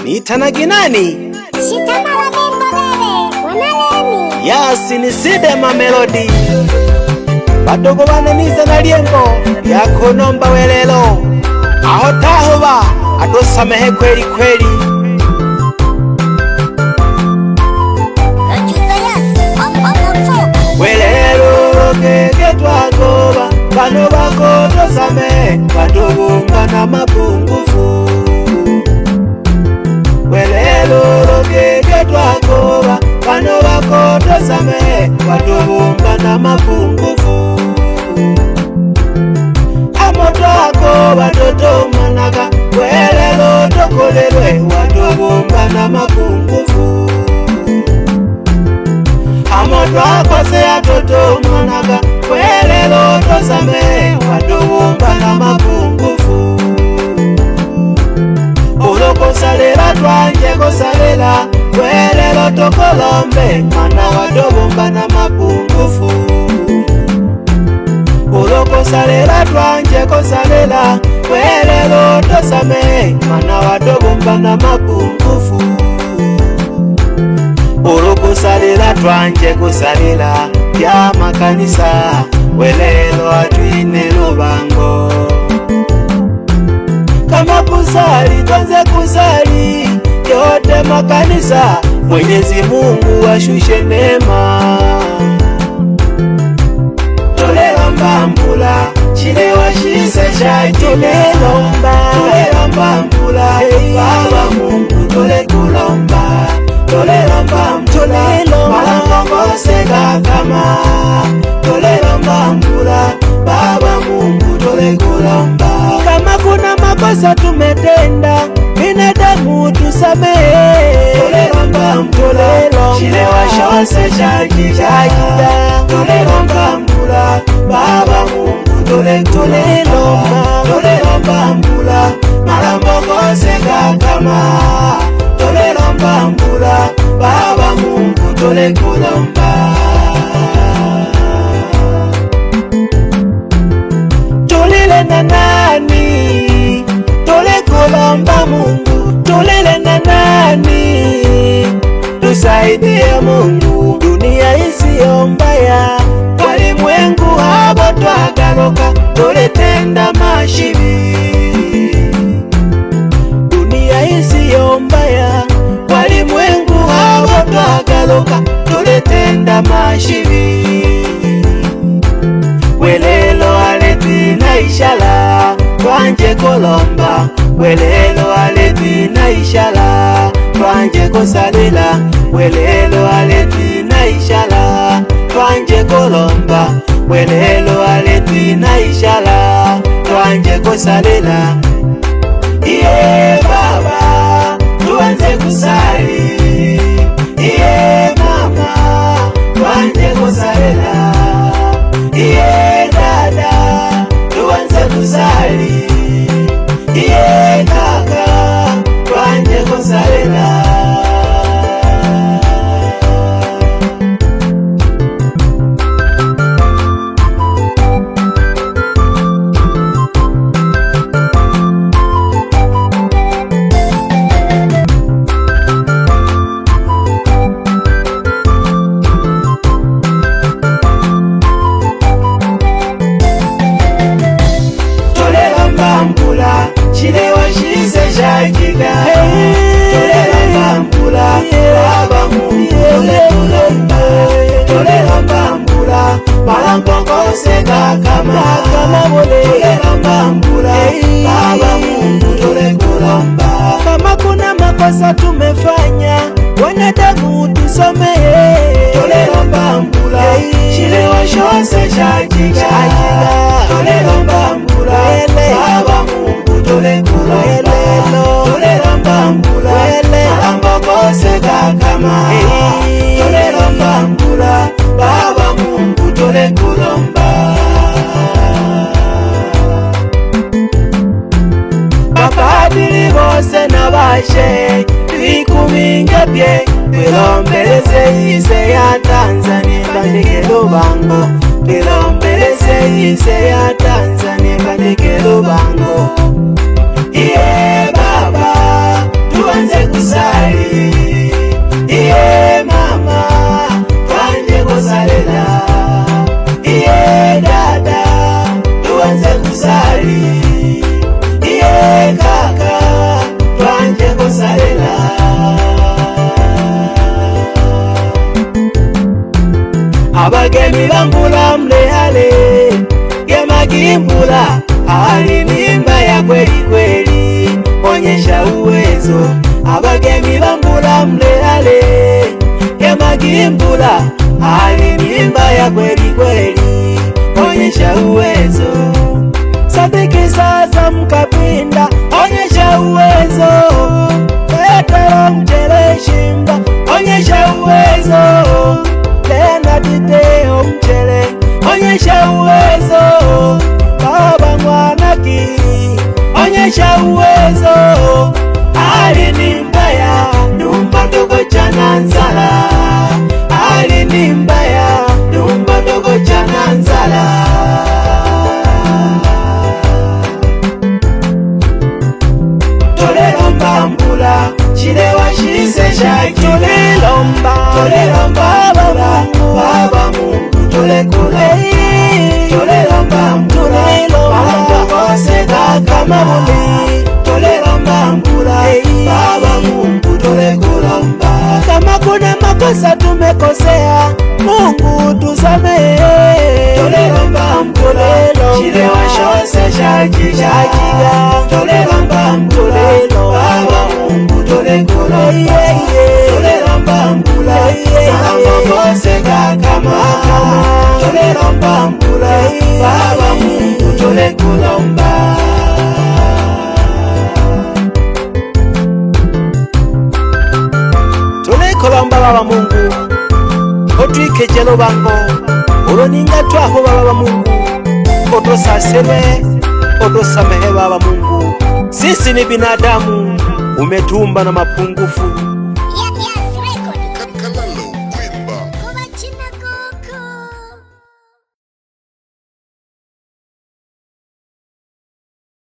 Nitana ginani? Shitana la bendo dere, wanaleni Yasi ni side mamelodi Badogo wananiza na liembo Yako nomba welelo Aho tahoba Adosamehe kweli kweli Welelo keke twagoba Bano bako dosamehe Badogo na mapungufu Welelo keke twagoba Bano bako dosamehe Badogo na mapungufu Amoto ako watoto manaka Welelo tokolelwe Wadogo na mapungufu Amoto ako seya toto manaka Welelo tosamehe Wadogo na mapungufu Oloko salela twanje kosalela Welelo tokolombe Mana wadogo na mapungufu Oloko salela twanje kosalela Welelo tosamehe Mana wadogo na mapungufu Oloko salela twanje kosalela Ya makanisa Welelo atwine lubango Kama kusali twanze kusali Yote makanisa Mwenyezi Mungu ashushe neema Tolelomba mbula Chilewa shise shai Tolelomba mbula Baba Mungu tole kulomba Tolelomba mbula Malangongo sega kama Tolelomba mbula Baba Mungu tole kulomba Kama kuna makosa tumetenda binadamu tusamehe Tolelomba mbula Chilewa shose shakida Tolelomba mbula Baba Mungu Tolelomba mbula Malangongo sega kama Tolelomba mbula Baba Mungu tole kulomba Tolele na nani Tole kulomba Mungu Tolele na nani Tusaidie Mungu Dunia isiyo mbaya Walimwengu habo twagaruka Toletenda mashibi Dunia isiyo mbaya Walimwengu habo twagaruka Toletenda mashibi Welelo aleti na ishala Twanje kolomba Welelo aleti na ishala Twanje kosalela Welelo aleti na ishala Twanje kolomba Welelo aleti na ishala Twanje kosalela Iye baba Tuanze kusali Iye mama Twanje kosalela Iye dada Tuanze kusali Iye kaka Twanje kosalela Chilewa shise shakida Tolelomba mbula Baba Mungu Tolelomba mbula Malangongo sega kama Tolelomba mbula Baba Mungu tole kulomba Kama kuna makosa tumefanya Wanadamu tusamehe Tolelomba mbula Chilewa shose shakida Tolelomba mbula Baba Mungu Tolelomba mbula Malangongo sega kama Tolelomba mbula Baba Mungu tole kulomba Mapadiri bose n'abashe Twikuminga bye Twilombeleze ise ya Tanzania Bandike lubango Twilombeleze ise ya Tanzania Bandike lubango Iye baba tuanze mbula, hali ni mbaya kweli kweli, onyesha uwezo. Sadiki sasa Mkapinda, onyesha uwezo. Petero Mcheleshimba, onyesha uwezo. Lena Titeo Mchele, onyesha uwezo. Baba Mwanaki, onyesha uwezo. Hali ni mbaya, nyumba ndogo Chananzala. Hali ni mbaya, nyumba ndogo Chananzala. Tolelomba mbula, chilewa shise shaki. Tolelomba mbula, Baba Mungu tolekula. Tolelomba mbula, mambo gose kama buli. Tolelomba mbula, Baba Mungu tolekulomba. Kama kuna makosa tumekosea, Mungu tusamehe. Tolelomba mbula, chilewa shose shakiga. Tolelomba mbula, Baba Mungu tolekulomba. Tolelomba mbula, mambo gose kama. Tolelomba mbula, Baba Mungu tolekulomba. Tolekulomba Baba Mungu, otwikejelo bango, oloninga twaho Baba Mungu, otosaseme, otosamehe Baba Mungu. Sisi ni binadamu, umetumba na mapungufu.